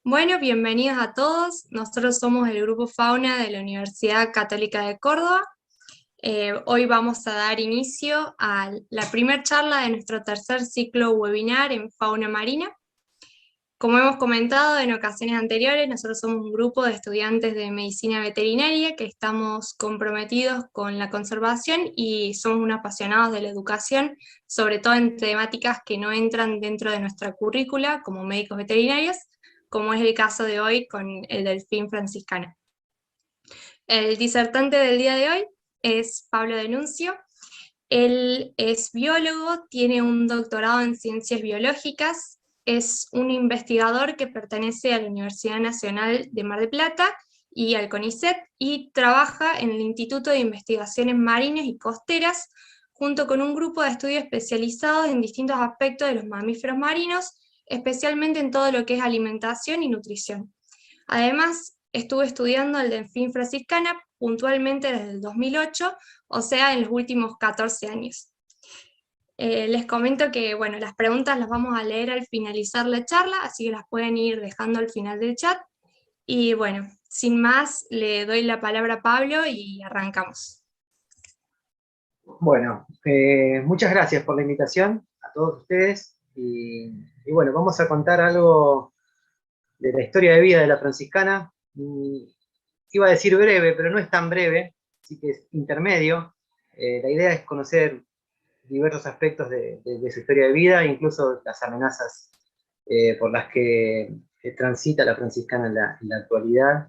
Bueno, bienvenidos a todos. Nosotros somos el Grupo Fauna de la Universidad Católica de Córdoba. Hoy vamos a dar inicio a la primera charla de nuestro tercer ciclo webinar en fauna marina. Como hemos comentado en ocasiones anteriores, nosotros somos un grupo de estudiantes de medicina veterinaria que estamos comprometidos con la conservación y somos unos apasionados de la educación, sobre todo en temáticas que no entran dentro de nuestra currícula como médicos veterinarios, como es el caso de hoy con el delfín franciscano. El disertante del día de hoy es Pablo Denuncio. Él es biólogo, tiene un doctorado en ciencias biológicas, es un investigador que pertenece a la Universidad Nacional de Mar del Plata y al CONICET, y trabaja en el Instituto de Investigaciones Marinas y Costeras, junto con un grupo de estudios especializados en distintos aspectos de los mamíferos marinos, especialmente en todo lo que es alimentación y nutrición. Además, estuve estudiando el delfín franciscana puntualmente desde el 2008, o sea, en los últimos 14 años. Les comento que, bueno, las preguntas las vamos a leer al finalizar la charla, así que las pueden ir dejando al final del chat. Y bueno, sin más, le doy la palabra a Pablo y arrancamos. Bueno, muchas gracias por la invitación a todos ustedes. Y bueno, vamos a contar algo de la historia de vida de la franciscana. Iba a decir breve, pero no es tan breve, así que es intermedio. La idea es conocer diversos aspectos de su historia de vida, incluso las amenazas por las que transita la franciscana en la actualidad.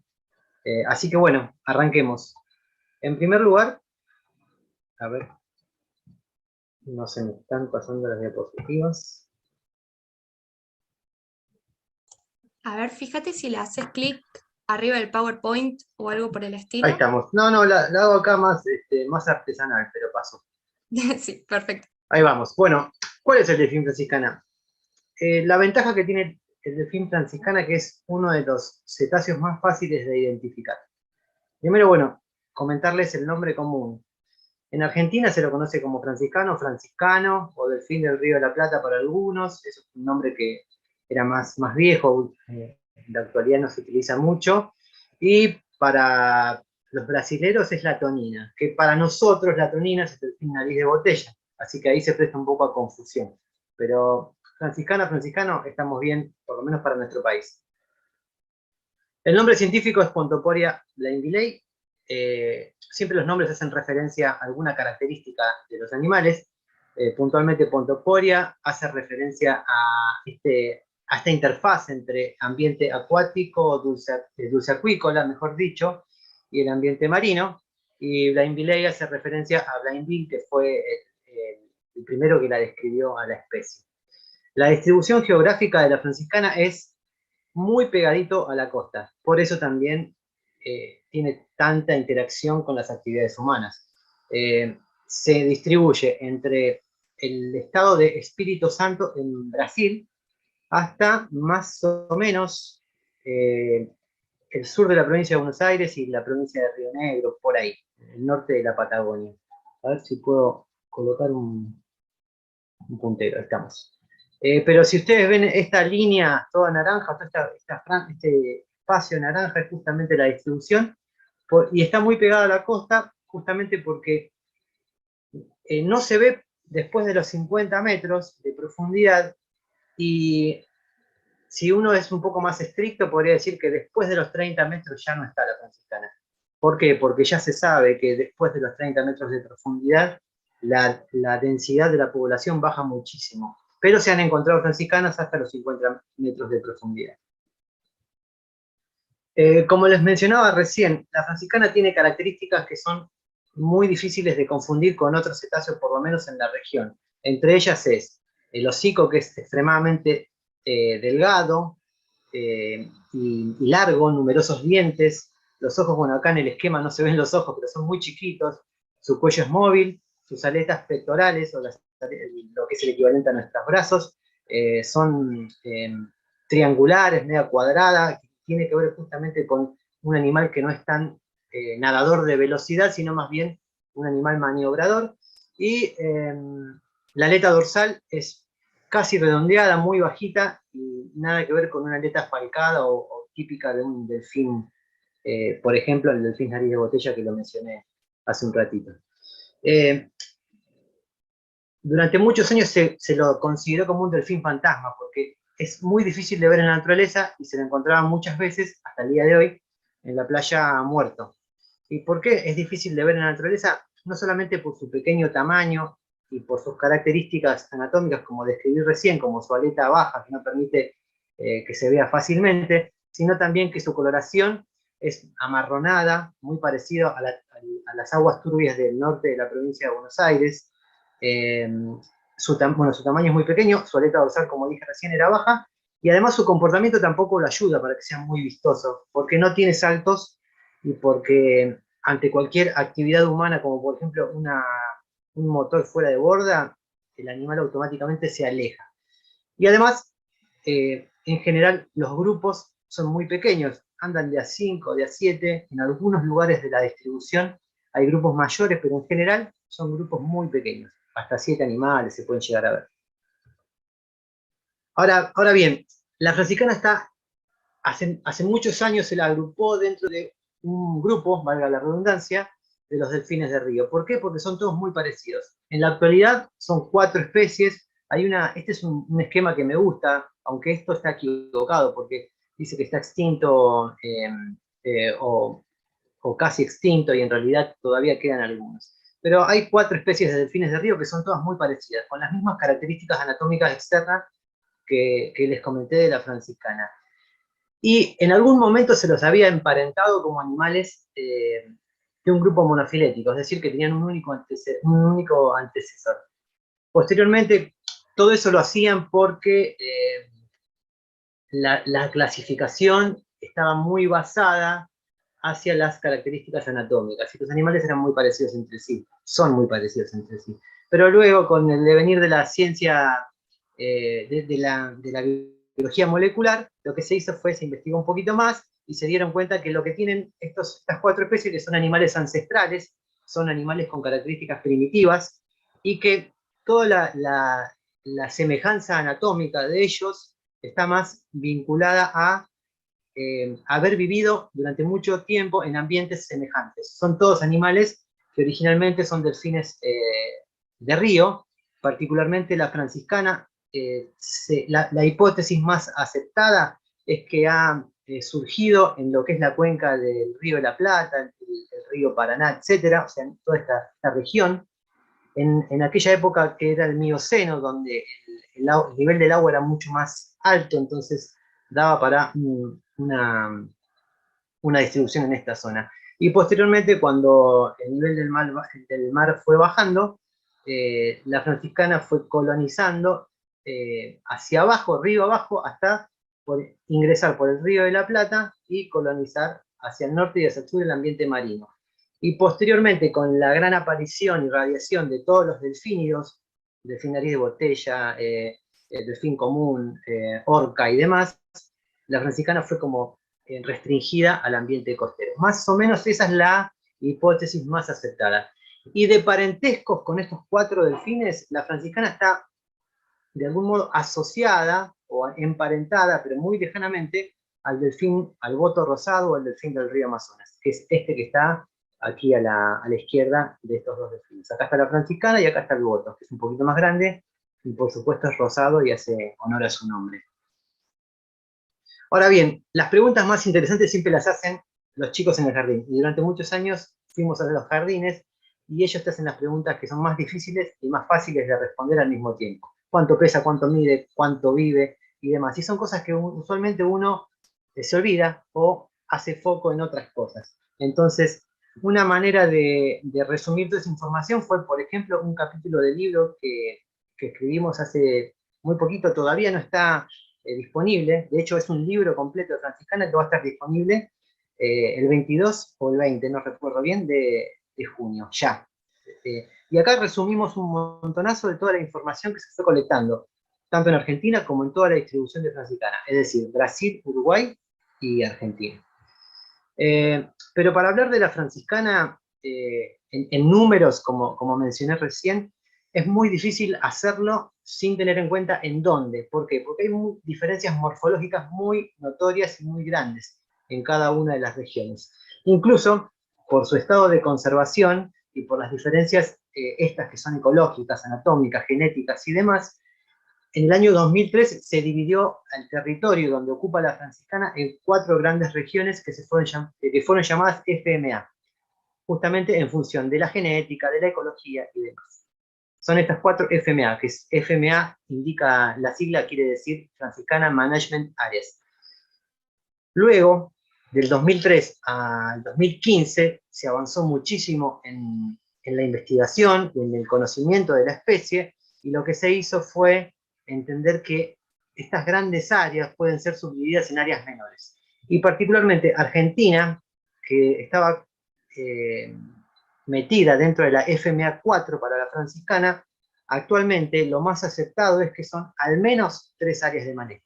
Así que bueno, arranquemos. En primer lugar, a ver, no se me están pasando las diapositivas. A ver, fíjate si le haces clic arriba del PowerPoint o algo por el Ahí estilo. estamos. No, la hago acá más, más artesanal, pero paso. Sí, perfecto. Ahí vamos. Bueno, ¿cuál es el delfín franciscana? La ventaja que tiene el delfín franciscana que es uno de los cetáceos más fáciles de identificar. Primero, bueno, comentarles el nombre común. En Argentina se lo conoce como franciscano o delfín del Río de la Plata para algunos. Es un nombre que era más viejo, en la actualidad no se utiliza mucho. Y para los brasileros es la tonina, que para nosotros la tonina es el delfín nariz de botella. Así que ahí se presta un poco a confusión. Pero franciscano, estamos bien, por lo menos para nuestro país. El nombre científico es Pontoporia blainvillei. Siempre los nombres hacen referencia a alguna característica de los animales. Puntualmente Pontoporia hace referencia a esta interfaz entre ambiente acuático, dulce acuícola, mejor dicho, y el ambiente marino. Y blainvillei hace referencia a Blainville, que fue el primero que la describió a la especie. La distribución geográfica de la franciscana es muy pegadito a la costa. Por eso también tiene tanta interacción con las actividades humanas. Se distribuye entre el estado de Espíritu Santo en Brasil hasta más o menos el sur de la provincia de Buenos Aires y la provincia de Río Negro, por ahí, el norte de la Patagonia. A ver si puedo colocar un puntero, estamos. Pero si ustedes ven esta línea toda naranja, este espacio naranja es justamente la distribución, y está muy pegada a la costa, justamente porque no se ve después de los 50 metros de profundidad, y si uno es un poco más estricto, podría decir que después de los 30 metros ya no está la franciscana. ¿Por qué? Porque ya se sabe que después de los 30 metros de profundidad, la densidad de la población baja muchísimo. Pero se han encontrado franciscanas hasta los 50 metros de profundidad. Como les mencionaba recién, la franciscana tiene características que son muy difíciles de confundir con otros cetáceos, por lo menos en la región. Entre ellas es el hocico, que es extremadamente delgado y largo, numerosos dientes. Los ojos, bueno, acá en el esquema no se ven los ojos, pero son muy chiquitos. Su cuello es móvil, sus aletas pectorales, o lo que es el equivalente a nuestros brazos, son triangulares, media cuadrada, tiene que ver justamente con un animal que no es tan nadador de velocidad, sino más bien un animal maniobrador. Y la aleta dorsal es casi redondeada, muy bajita, y nada que ver con una aleta falcada o típica de un delfín, por ejemplo, el delfín nariz de botella que lo mencioné hace un ratito. Durante muchos años se lo consideró como un delfín fantasma, porque es muy difícil de ver en la naturaleza y se lo encontraba muchas veces, hasta el día de hoy, en la playa muerto. ¿Y por qué es difícil de ver en la naturaleza? No solamente por su pequeño tamaño y por sus características anatómicas, como describí recién, como su aleta baja, que no permite que se vea fácilmente, sino también que su coloración es amarronada, muy parecido a las aguas turbias del norte de la provincia de Buenos Aires. Eh, su tamaño es muy pequeño, su aleta dorsal, como dije recién, era baja, y además su comportamiento tampoco lo ayuda para que sea muy vistoso, porque no tiene saltos y porque ante cualquier actividad humana, como por ejemplo un motor fuera de borda, el animal automáticamente se aleja. Y además, en general, los grupos son muy pequeños, andan de a 5, de a 7, en algunos lugares de la distribución hay grupos mayores, pero en general son grupos muy pequeños, hasta 7 animales se pueden llegar a ver. Ahora bien, la franciscana está, hace muchos años se la agrupó dentro de un grupo, valga la redundancia, de los delfines de río. ¿Por qué? Porque son todos muy parecidos. En la actualidad son 4 especies. Este es un esquema que me gusta, aunque esto está equivocado, porque dice que está extinto o casi extinto, y en realidad todavía quedan algunos. Pero hay 4 especies de delfines de río que son todas muy parecidas, con las mismas características anatómicas externas que les comenté de la franciscana. Y en algún momento se los había emparentado como animales de un grupo monofilético, es decir, que tenían un único antecesor. Posteriormente, todo eso lo hacían porque la clasificación estaba muy basada hacia las características anatómicas, y los animales eran muy parecidos entre sí, son muy parecidos entre sí. Pero luego, con el devenir de la ciencia, de la biología molecular, lo que se hizo fue, se investigó un poquito más, y se dieron cuenta que lo que tienen estas 4 especies, que son animales ancestrales, son animales con características primitivas, y que toda la semejanza anatómica de ellos está más vinculada a haber vivido durante mucho tiempo en ambientes semejantes. Son todos animales que originalmente son delfines de río, particularmente la franciscana. La hipótesis más aceptada es que ha surgido en lo que es la cuenca del río de la Plata, el río Paraná, etcétera, o sea, en toda esta región. En aquella época que era el Mioceno, donde el nivel del agua era mucho más alto, entonces daba para una distribución en esta zona. Y posteriormente, cuando el nivel del mar fue bajando, la franciscana fue colonizando hacia abajo, río abajo, hasta ingresar por el río de la Plata y colonizar hacia el norte y hacia el sur el ambiente marino. Y posteriormente, con la gran aparición y radiación de todos los delfínidos, delfín nariz de botella, el delfín común, orca y demás, la franciscana fue como restringida al ambiente costero. Más o menos esa es la hipótesis más aceptada. Y de parentescos con estos 4 delfines, la franciscana está de algún modo asociada o emparentada, pero muy lejanamente, al delfín, al boto rosado o al delfín del río Amazonas, que es este que está aquí a la izquierda de estos 2 delfines. Acá está la franciscana y acá está el boto, que es un poquito más grande y por supuesto es rosado y hace honor a su nombre. Ahora bien, las preguntas más interesantes siempre las hacen los chicos en el jardín, y durante muchos años fuimos a los jardines y ellos te hacen las preguntas que son más difíciles y más fáciles de responder al mismo tiempo. ¿Cuánto pesa, cuánto mide, cuánto vive y demás? Y son cosas que usualmente uno se olvida o hace foco en otras cosas. Entonces, una manera de resumir toda esa información fue, por ejemplo, un capítulo del libro que escribimos hace muy poquito, todavía no está disponible. De hecho, es un libro completo de franciscana que va a estar disponible el 22 o el 20, no recuerdo bien, de junio, ya. Y acá resumimos un montonazo de toda la información que se fue colectando, tanto en Argentina como en toda la distribución de franciscana, es decir, Brasil, Uruguay y Argentina. Pero para hablar de la franciscana en números, como mencioné recién, es muy difícil hacerlo sin tener en cuenta en dónde. ¿Por qué? Porque hay diferencias morfológicas muy notorias y muy grandes en cada una de las regiones. Incluso por su estado de conservación y por las diferencias estas que son ecológicas, anatómicas, genéticas y demás, en el año 2003 se dividió el territorio donde ocupa la franciscana en 4 grandes regiones que fueron llamadas FMA, justamente en función de la genética, de la ecología y demás. Son estas 4 FMA, que es FMA indica, la sigla quiere decir Franciscana Management Areas. Luego, del 2003 al 2015, se avanzó muchísimo en la investigación, en el conocimiento de la especie, y lo que se hizo fue entender que estas grandes áreas pueden ser subdivididas en áreas menores. Y particularmente Argentina, que estaba metida dentro de la FMA 4 para la franciscana, actualmente lo más aceptado es que son al menos 3 áreas de manejo.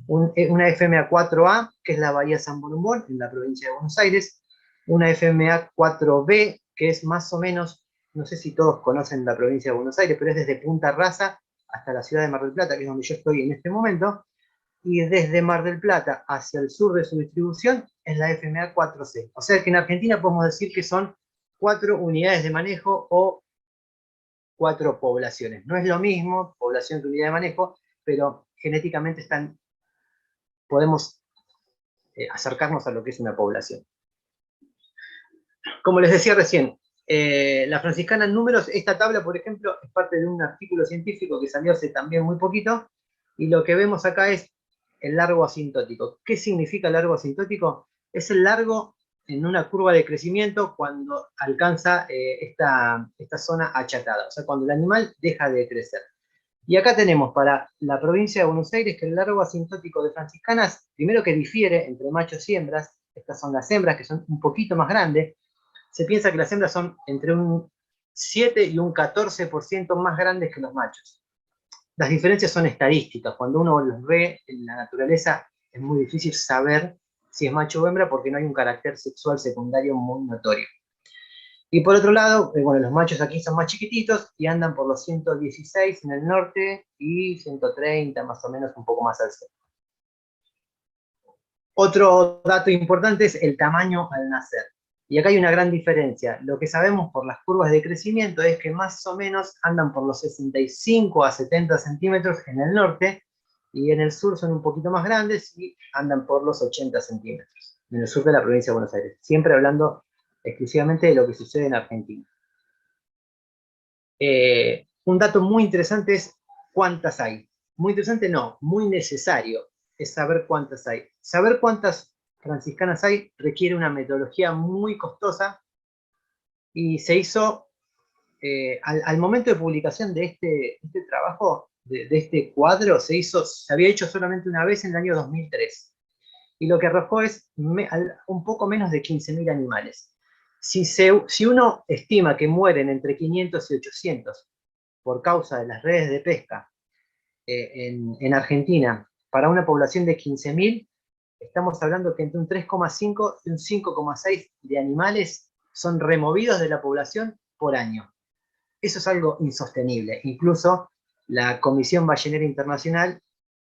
Una FMA 4A, que es la Bahía San Borumbón, en la provincia de Buenos Aires, una FMA 4B, que es más o menos, no sé si todos conocen la provincia de Buenos Aires, pero es desde Punta Rasa hasta la ciudad de Mar del Plata, que es donde yo estoy en este momento, y desde Mar del Plata hacia el sur de su distribución es la FMA 4C. O sea que en Argentina podemos decir que son 4 unidades de manejo o 4 poblaciones. No es lo mismo población que unidad de manejo, pero genéticamente podemos acercarnos a lo que es una población. Como les decía recién, la franciscana en números, esta tabla, por ejemplo, es parte de un artículo científico que salió hace también muy poquito, y lo que vemos acá es el largo asintótico. ¿Qué significa el largo asintótico? Es el largo en una curva de crecimiento cuando alcanza esta zona achatada, o sea, cuando el animal deja de crecer. Y acá tenemos para la provincia de Buenos Aires que el largo asintótico de franciscanas, primero que difiere entre machos y hembras, estas son las hembras que son un poquito más grandes, se piensa que las hembras son entre un 7 y un 14% más grandes que los machos. Las diferencias son estadísticas, cuando uno los ve en la naturaleza es muy difícil saber si es macho o hembra porque no hay un carácter sexual secundario muy notorio. Y por otro lado, bueno, los machos aquí son más chiquititos y andan por los 116 en el norte y 130 más o menos un poco más al sur. Otro dato importante es el tamaño al nacer. Y acá hay una gran diferencia. Lo que sabemos por las curvas de crecimiento es que más o menos andan por los 65 a 70 centímetros en el norte y en el sur son un poquito más grandes y andan por los 80 centímetros en el sur de la provincia de Buenos Aires. Siempre hablando exclusivamente de lo que sucede en Argentina. Un dato muy interesante es cuántas hay. Muy interesante no, muy necesario es saber cuántas hay. Saber cuántas franciscanas hay requiere una metodología muy costosa y se hizo, al momento de publicación de este trabajo, de este cuadro, se había hecho solamente una vez en el año 2003. Y lo que arrojó es un poco menos de 15.000 animales. Si uno estima que mueren entre 500 y 800 por causa de las redes de pesca en Argentina, para una población de 15.000, estamos hablando que entre un 3,5 y un 5,6 de animales son removidos de la población por año. Eso es algo insostenible. Incluso la Comisión Ballenera Internacional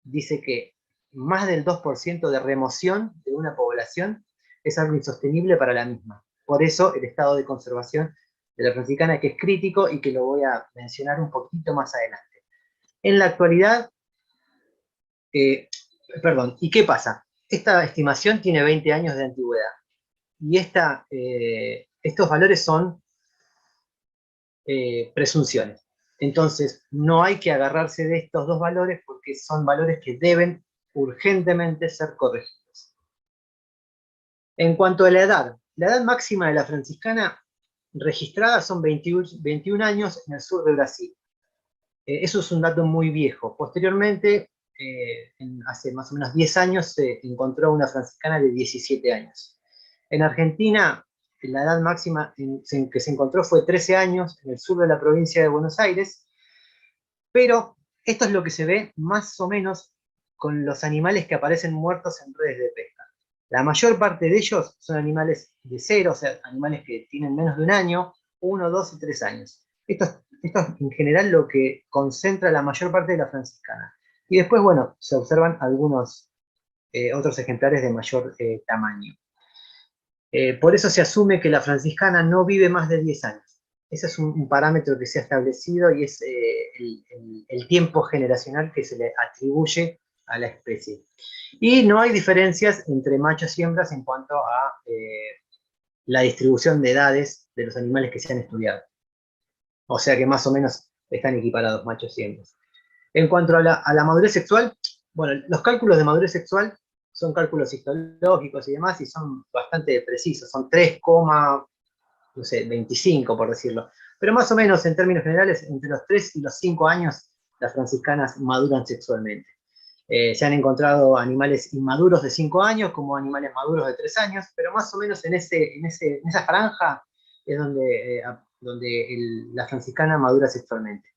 dice que más del 2% de remoción de una población es algo insostenible para la misma. Por eso el estado de conservación de la franciscana, que es crítico y que lo voy a mencionar un poquito más adelante. En la actualidad, ¿y qué pasa? Esta estimación tiene 20 años de antigüedad y estos valores son presunciones. Entonces, no hay que agarrarse de estos dos valores porque son valores que deben urgentemente ser corregidos. En cuanto a la edad máxima de la franciscana registrada son 21 años en el sur de Brasil. Eso es un dato muy viejo. Posteriormente, hace más o menos 10 años, se encontró una franciscana de 17 años. En Argentina, la edad máxima que se encontró fue 13 años en el sur de la provincia de Buenos Aires, pero esto es lo que se ve más o menos con los animales que aparecen muertos en redes de pesca. La mayor parte de ellos son animales de cero, o sea, animales que tienen menos de un año, 1, 2 y 3 años. Estos Esto es en general lo que concentra la mayor parte de la franciscana. Y después, bueno, se observan algunos otros ejemplares de mayor tamaño. Por eso se asume que la franciscana no vive más de 10 años. Ese es un parámetro que se ha establecido y es el tiempo generacional que se le atribuye a la especie. Y no hay diferencias entre machos y hembras en cuanto a la distribución de edades de los animales que se han estudiado. O sea que más o menos están equiparados machos y hembras. En cuanto a la madurez sexual, bueno, los cálculos de madurez sexual son cálculos histológicos y demás, y son bastante precisos, son 3,25 por decirlo. Pero más o menos, en términos generales, entre los 3 y los 5 años, las franciscanas maduran sexualmente. Se han encontrado animales inmaduros de 5 años como animales maduros de 3 años, pero más o menos en esa franja es donde la franciscana madura sexualmente.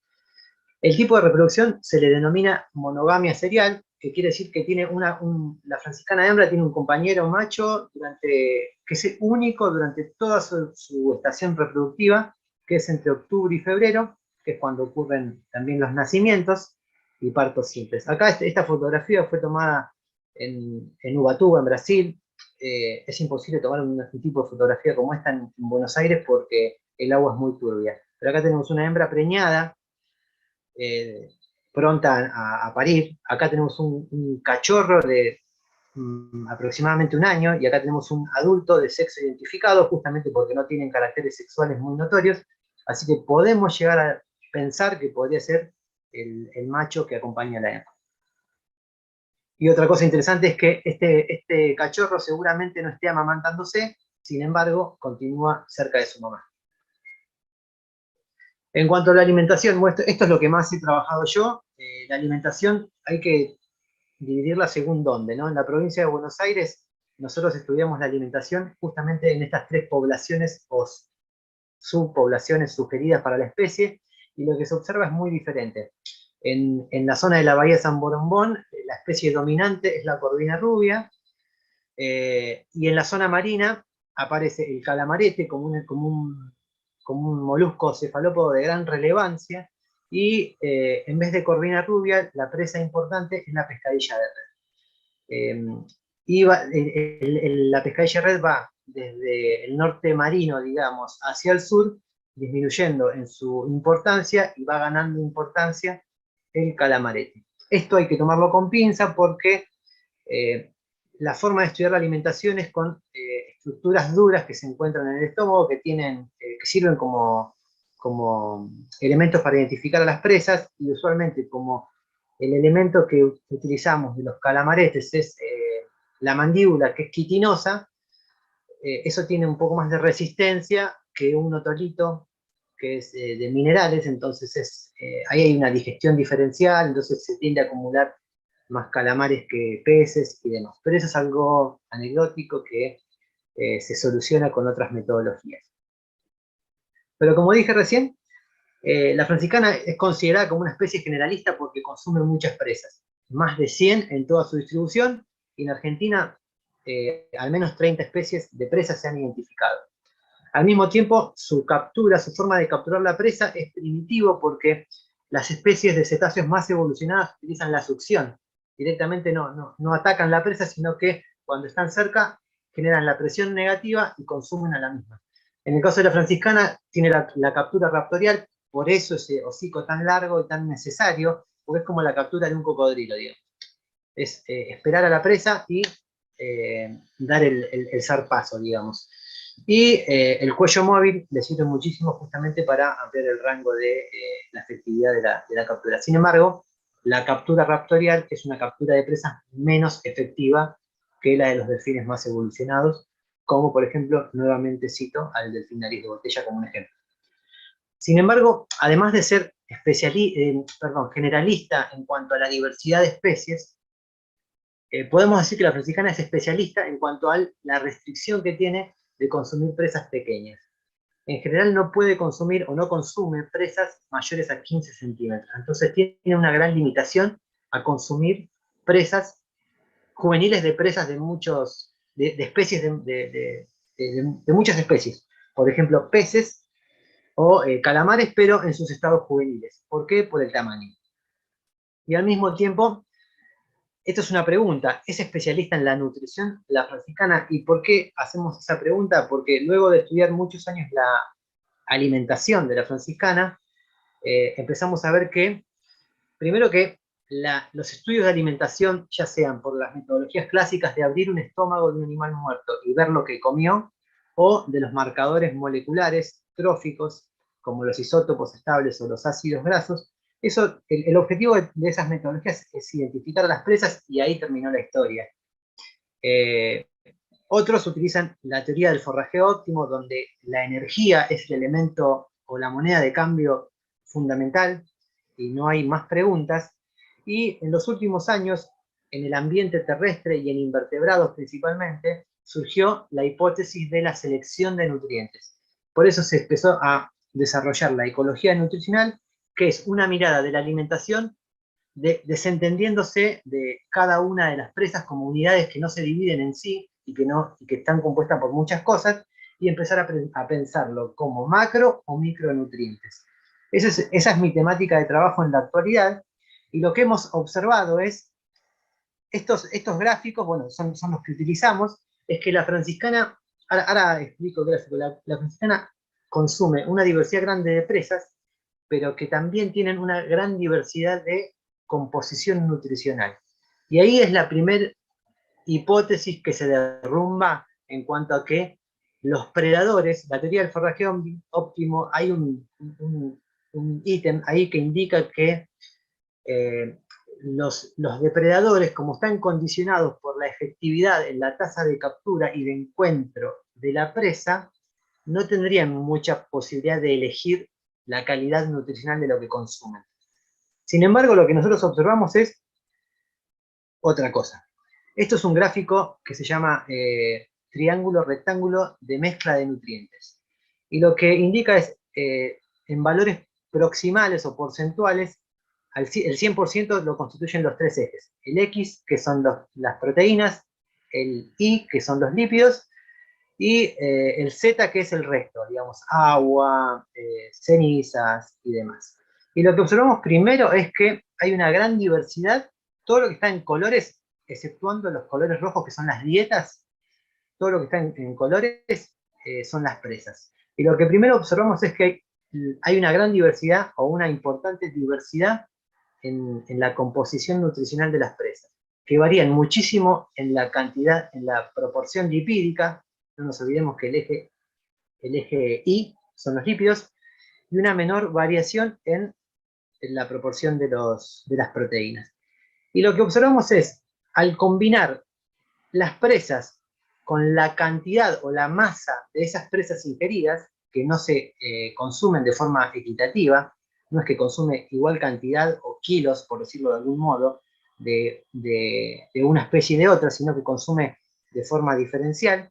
El tipo de reproducción se le denomina monogamia serial, que quiere decir que tiene la franciscana hembra tiene un compañero macho que es único durante toda su estación reproductiva, que es entre octubre y febrero, que es cuando ocurren también los nacimientos y partos simples. Acá esta fotografía fue tomada en Ubatuba, en Brasil. Es imposible tomar un tipo de fotografía como esta en Buenos Aires porque el agua es muy turbia. Pero acá tenemos una hembra preñada, pronta a parir. Acá tenemos un cachorro de aproximadamente 1 año, y acá tenemos un adulto de sexo identificado, justamente porque no tienen caracteres sexuales muy notorios, así que podemos llegar a pensar que podría ser el macho que acompaña a la hembra. Y otra cosa interesante es que este cachorro seguramente no esté amamantándose, sin embargo, continúa cerca de su mamá. En cuanto a la alimentación, esto es lo que más he trabajado yo. La alimentación hay que dividirla según dónde, ¿no? En la provincia de Buenos Aires, nosotros estudiamos la alimentación justamente en estas 3 poblaciones o subpoblaciones sugeridas para la especie, y lo que se observa es muy diferente. En la zona de la bahía de San Borombón, la especie dominante es la corvina rubia, y en la zona marina aparece el calamarete como un molusco cefalópodo de gran relevancia, y en vez de corvina rubia, la presa importante es la pescadilla de red. La pescadilla de red va desde el norte marino, digamos, hacia el sur, disminuyendo en su importancia, y va ganando importancia el calamarete. Esto hay que tomarlo con pinza porque la forma de estudiar la alimentación es con estructuras duras que se encuentran en el estómago, que sirven como elementos para identificar a las presas, y usualmente como el elemento que utilizamos de los calamaretes es la mandíbula, que es quitinosa. Eso tiene un poco más de resistencia que un otolito, que es de minerales, entonces ahí hay una digestión diferencial, entonces se tiende a acumular más calamares que peces y demás. Pero eso es algo anecdótico que se soluciona con otras metodologías. Pero como dije recién, la franciscana es considerada como una especie generalista porque consume muchas presas, más de 100 en toda su distribución, y en Argentina al menos 30 especies de presas se han identificado. Al mismo tiempo, su forma de capturar la presa es primitivo porque las especies de cetáceos más evolucionadas utilizan la succión. Directamente no atacan la presa, sino que cuando están cerca generan la presión negativa y consumen a la misma. En el caso de la franciscana, tiene la captura raptorial, por eso ese hocico tan largo y tan necesario, porque es como la captura de un cocodrilo, digamos. Es esperar a la presa y dar el zarpazo, digamos. Y el cuello móvil le sirve muchísimo justamente para ampliar el rango de la efectividad de la captura. Sin embargo, la captura raptorial es una captura de presas menos efectiva que la de los delfines más evolucionados, como por ejemplo, nuevamente cito al delfín nariz de botella como un ejemplo. Sin embargo, además de ser generalista en cuanto a la diversidad de especies, podemos decir que la franciscana es especialista en cuanto a la restricción que tiene de consumir presas pequeñas. En general no puede consumir o no consume presas mayores a 15 centímetros. Entonces tiene una gran limitación a consumir presas juveniles de presas de especies de muchas especies. Por ejemplo, peces o calamares, pero en sus estados juveniles. ¿Por qué? Por el tamaño. Y al mismo tiempo, esto es una pregunta, ¿es especialista en la nutrición la franciscana? ¿Y por qué hacemos esa pregunta? Porque luego de estudiar muchos años la alimentación de la franciscana, empezamos a ver que, primero que los estudios de alimentación, ya sean por las metodologías clásicas de abrir un estómago de un animal muerto y ver lo que comió, o de los marcadores moleculares tróficos, como los isótopos estables o los ácidos grasos, el objetivo de esas metodologías es identificar a las presas y ahí terminó la historia. Otros utilizan la teoría del forrajeo óptimo, donde la energía es el elemento o la moneda de cambio fundamental y no hay más preguntas. Y en los últimos años, en el ambiente terrestre y en invertebrados principalmente, surgió la hipótesis de la selección de nutrientes. Por eso se empezó a desarrollar la ecología nutricional, que es una mirada de la alimentación desentendiéndose de cada una de las presas como unidades que no se dividen en sí y que están compuestas por muchas cosas, y empezar a pensarlo como macro o micronutrientes. Esa es mi temática de trabajo en la actualidad, y lo que hemos observado es, estos gráficos, bueno, son los que utilizamos, es que la franciscana, ahora explico el gráfico, la franciscana consume una diversidad grande de presas, pero que también tienen una gran diversidad de composición nutricional. Y ahí es la primera hipótesis que se derrumba en cuanto a que los predadores, la teoría del forrajeo óptimo, hay un ítem ahí que indica que los depredadores, como están condicionados por la efectividad en la tasa de captura y de encuentro de la presa, no tendrían mucha posibilidad de elegir la calidad nutricional de lo que consumen. Sin embargo, lo que nosotros observamos es otra cosa. Esto es un gráfico que se llama triángulo rectángulo de mezcla de nutrientes. Y lo que indica es, en valores proximales o porcentuales, el 100% lo constituyen los tres ejes. El X, que son las proteínas, el Y, que son los lípidos, y el Z, que es el resto, digamos, agua, cenizas y demás. Y lo que observamos primero es que hay una gran diversidad, todo lo que está en colores, exceptuando los colores rojos que son las dietas, todo lo que está en colores son las presas. Y lo que primero observamos es que hay una gran diversidad o una importante diversidad en la composición nutricional de las presas, que varían muchísimo en la cantidad, en la proporción lipídica. No nos olvidemos que el eje Y son los lípidos, y una menor variación en la proporción de las proteínas. Y lo que observamos es, al combinar las presas con la cantidad o la masa de esas presas ingeridas, que no se consumen de forma equitativa, no es que consume igual cantidad o kilos, por decirlo de algún modo, de una especie y de otra, sino que consume de forma diferencial,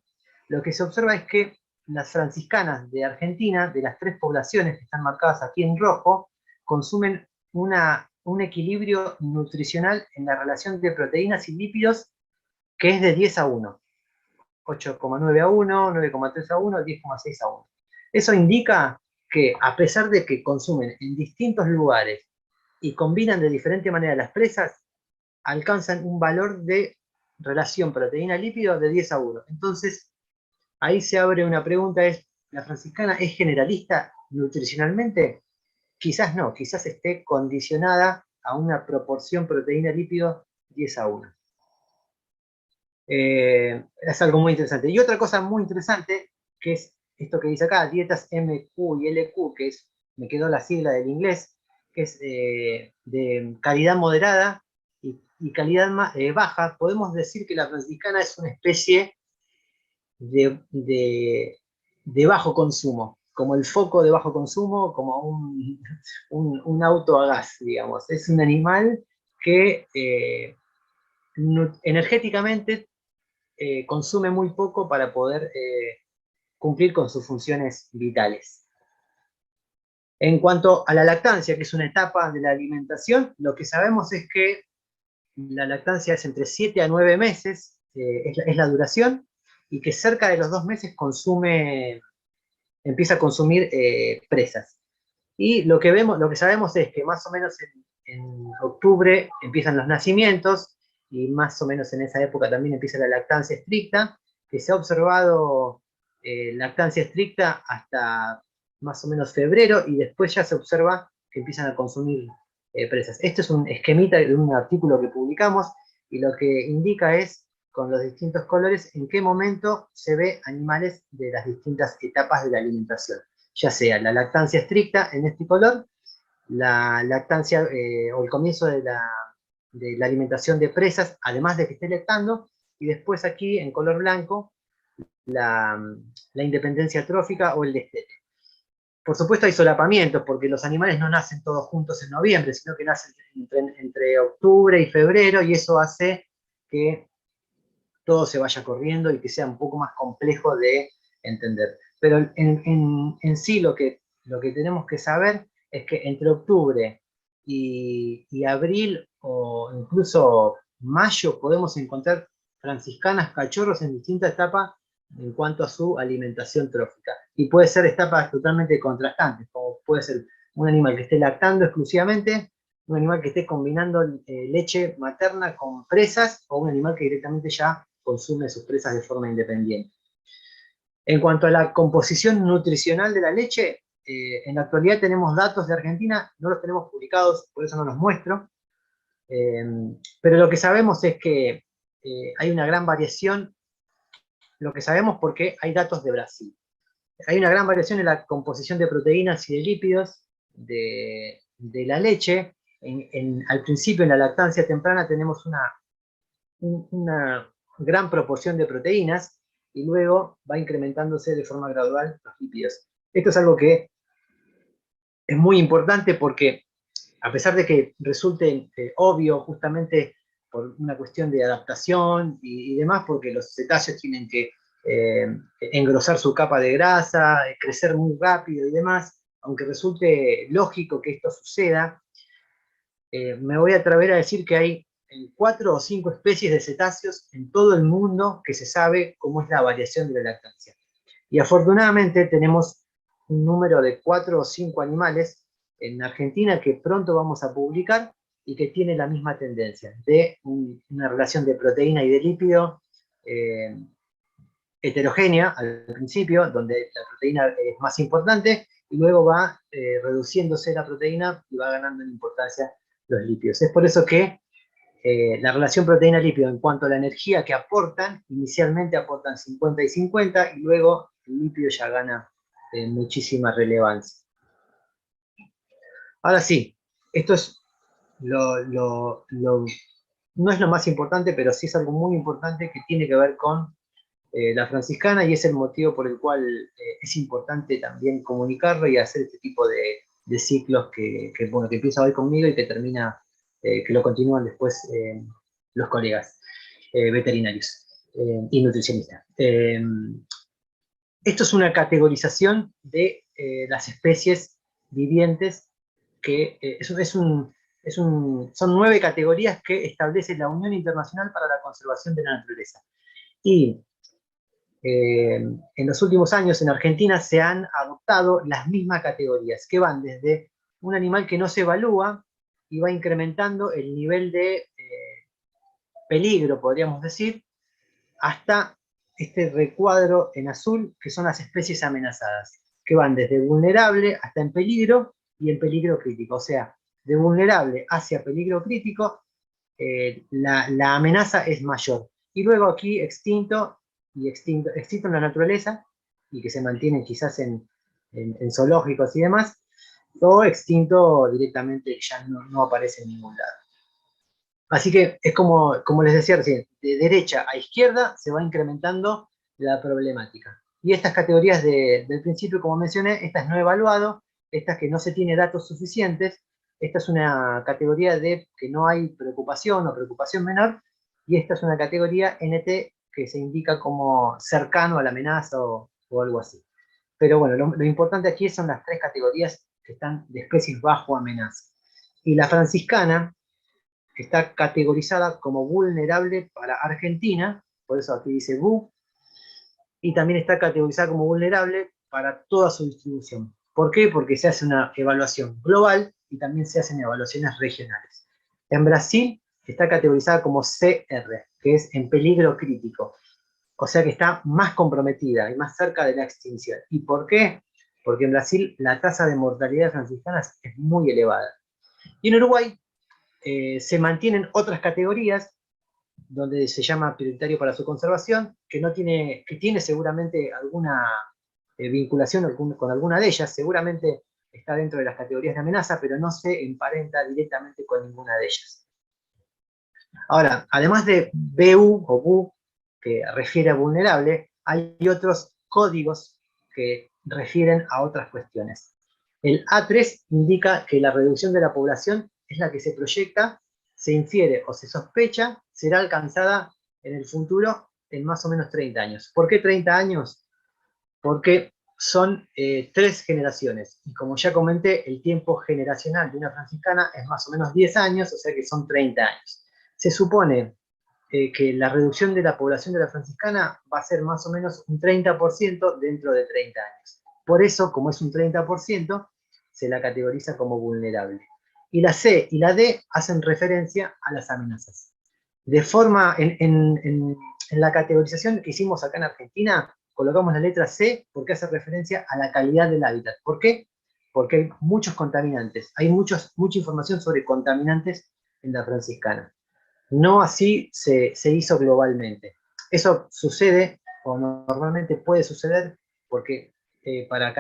lo que se observa es que las franciscanas de Argentina, de las tres poblaciones que están marcadas aquí en rojo, consumen un equilibrio nutricional en la relación de proteínas y lípidos que es de 10 a 1. 8,9 a 1, 9,3 a 1, 10,6 a 1. Eso indica que, a pesar de que consumen en distintos lugares y combinan de diferente manera las presas, alcanzan un valor de relación proteína-lípido de 10 a 1. Entonces, ahí se abre una pregunta, ¿la franciscana es generalista nutricionalmente? Quizás no, quizás esté condicionada a una proporción proteína-lípido 10 a 1. Es algo muy interesante. Y otra cosa muy interesante, que es esto que dice acá, dietas MQ y LQ, que me quedó la sigla del inglés, que es de calidad moderada y calidad baja. Podemos decir que la franciscana es una especie de bajo consumo, como el foco de bajo consumo, como un auto a gas, digamos. Es un animal que energéticamente consume muy poco para poder cumplir con sus funciones vitales. En cuanto a la lactancia, que es una etapa de la alimentación, lo que sabemos es que la lactancia es entre 7 a 9 meses, es la duración, y que cerca de los 2 meses consume empieza a consumir presas. Y lo que sabemos es que más o menos en octubre empiezan los nacimientos, y más o menos en esa época también empieza la lactancia estricta, que se ha observado lactancia estricta hasta más o menos febrero, y después ya se observa que empiezan a consumir presas. Este es un esquemita de un artículo que publicamos, y lo que indica es, con los distintos colores, en qué momento se ve animales de las distintas etapas de la alimentación, ya sea la lactancia estricta en este color, la lactancia o el comienzo de la alimentación de presas, además de que esté lactando, y después aquí en color blanco la independencia trófica o el destete. Por supuesto hay solapamientos, porque los animales no nacen todos juntos en noviembre, sino que nacen entre octubre y febrero, y eso hace que todo se vaya corriendo y que sea un poco más complejo de entender. Pero en sí lo que tenemos que saber es que entre octubre y abril, o incluso mayo, podemos encontrar franciscanas cachorros en distintas etapas en cuanto a su alimentación trófica. Y puede ser etapas totalmente contrastantes, como puede ser un animal que esté lactando exclusivamente, un animal que esté combinando leche materna con presas, o un animal que directamente ya consume sus presas de forma independiente. En cuanto a la composición nutricional de la leche, en la actualidad tenemos datos de Argentina, no los tenemos publicados, por eso no los muestro, pero lo que sabemos es que hay una gran variación, lo que sabemos porque hay datos de Brasil. Hay una gran variación en la composición de proteínas y de lípidos de la leche. Al principio, en la lactancia temprana, tenemos una gran proporción de proteínas, y luego va incrementándose de forma gradual los lípidos. Esto es algo que es muy importante, porque a pesar de que resulte obvio, justamente por una cuestión de adaptación y demás, porque los cetáceos tienen que engrosar su capa de grasa, crecer muy rápido y demás, aunque resulte lógico que esto suceda, me voy a atrever a decir que hay 4 o 5 especies de cetáceos en todo el mundo que se sabe cómo es la variación de la lactancia. Y afortunadamente tenemos un número de 4 o 5 animales en Argentina que pronto vamos a publicar, y que tiene la misma tendencia de una relación de proteína y de lípido heterogénea al principio, donde la proteína es más importante, y luego va reduciéndose la proteína y va ganando en importancia los lípidos. Es por eso que la relación proteína-lípido, en cuanto a la energía que aportan, inicialmente aportan 50 y 50, y luego el lípido ya gana muchísima relevancia. Ahora sí, esto es no es lo más importante, pero sí es algo muy importante que tiene que ver con la franciscana, y es el motivo por el cual es importante también comunicarlo y hacer este tipo de ciclos bueno, que empieza hoy conmigo y que termina, que lo continúan después los colegas veterinarios y nutricionistas. Esto es una categorización de las especies vivientes, que son 9 categorías que establece la Unión Internacional para la Conservación de la Naturaleza. Y en los últimos años en Argentina se han adoptado las mismas categorías, que van desde un animal que no se evalúa y va incrementando el nivel de peligro, podríamos decir, hasta este recuadro en azul, que son las especies amenazadas, que van desde vulnerable hasta en peligro y en peligro crítico. O sea, de vulnerable hacia peligro crítico, la amenaza es mayor. Y luego aquí extinto en la naturaleza, y que se mantienen quizás en zoológicos y demás, o extinto directamente, ya no aparece en ningún lado. Así que es como les decía recién, de derecha a izquierda se va incrementando la problemática. Y estas categorías del principio, como mencioné, estas no he evaluado, estas que no se tiene datos suficientes, esta es una categoría de que no hay preocupación o preocupación menor, y esta es una categoría NT que se indica como cercano a la amenaza o algo así. Pero bueno, lo importante aquí son las 3 categorías que están de especies bajo amenaza. Y la franciscana, que está categorizada como vulnerable para Argentina, por eso aquí dice VU, y también está categorizada como vulnerable para toda su distribución. ¿Por qué? Porque se hace una evaluación global y también se hacen evaluaciones regionales. En Brasil está categorizada como CR, que es en peligro crítico. O sea que está más comprometida y más cerca de la extinción. ¿Y por qué? Porque en Brasil la tasa de mortalidad de franciscanas es muy elevada. Y en Uruguay se mantienen otras categorías donde se llama prioritario para su conservación, que tiene seguramente alguna vinculación con alguna de ellas, seguramente está dentro de las categorías de amenaza, pero no se emparenta directamente con ninguna de ellas. Ahora, además de BU o BU, que refiere a vulnerable, hay otros códigos que refieren a otras cuestiones. El A3 indica que la reducción de la población es la que se proyecta, se infiere o se sospecha será alcanzada en el futuro en más o menos 30 años. ¿Por qué 30 años? Porque son 3 generaciones. Y como ya comenté, el tiempo generacional de una franciscana es más o menos 10 años, o sea que son 30 años. Se supone que la reducción de la población de la franciscana va a ser más o menos un 30% dentro de 30 años. Por eso, como es un 30%, se la categoriza como vulnerable. Y la C y la D hacen referencia a las amenazas. De forma, en la categorización que hicimos acá en Argentina, colocamos la letra C porque hace referencia a la calidad del hábitat. ¿Por qué? Porque hay muchos contaminantes. Hay mucha información sobre contaminantes en la franciscana. No así se hizo globalmente. Eso sucede, o normalmente puede suceder, porque para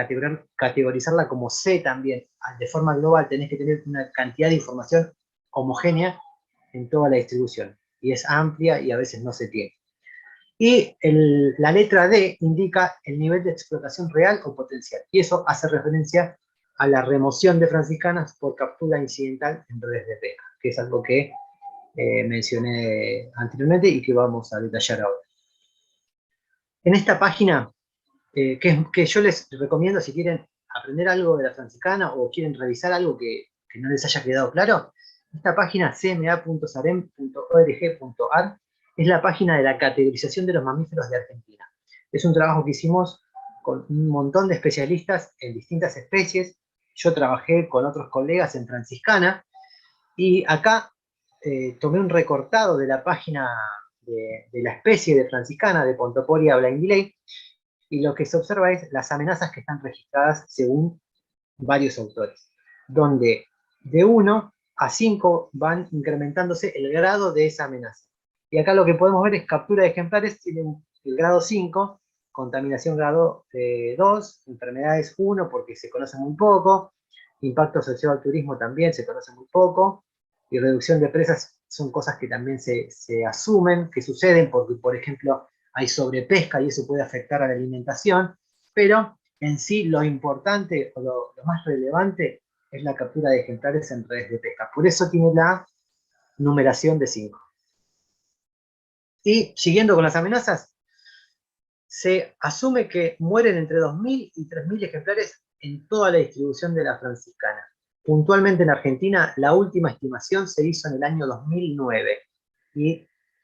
categorizarla como C también, de forma global, tenés que tener una cantidad de información homogénea en toda la distribución. Y es amplia y a veces no se tiene. Y la letra D indica el nivel de explotación real o potencial. Y eso hace referencia a la remoción de franciscanas por captura incidental en redes de pesca, que es algo que mencioné anteriormente y que vamos a detallar ahora. En esta página, que yo les recomiendo si quieren aprender algo de la franciscana o quieren revisar algo que no les haya quedado claro, esta página cma.sarem.org.ar es la página de la categorización de los mamíferos de Argentina. Es un trabajo que hicimos con un montón de especialistas en distintas especies. Yo trabajé con otros colegas en franciscana y acá tomé un recortado de la página de la especie de franciscana de Pontoporia blindley, y lo que se observa es las amenazas que están registradas según varios autores, donde de 1 a 5 van incrementándose el grado de esa amenaza. Y acá lo que podemos ver es captura de ejemplares, tienen el grado 5, contaminación grado 2, enfermedades 1 porque se conoce muy poco, impacto asociado al turismo también se conoce muy poco, y reducción de presas son cosas que también se asumen, que suceden porque, por ejemplo, hay sobrepesca y eso puede afectar a la alimentación, pero en sí lo importante o lo más relevante es la captura de ejemplares en redes de pesca. Por eso tiene la numeración de 5. Y siguiendo con las amenazas, se asume que mueren entre 2.000 y 3.000 ejemplares en toda la distribución de la franciscana. Puntualmente en Argentina, la última estimación se hizo en el año 2009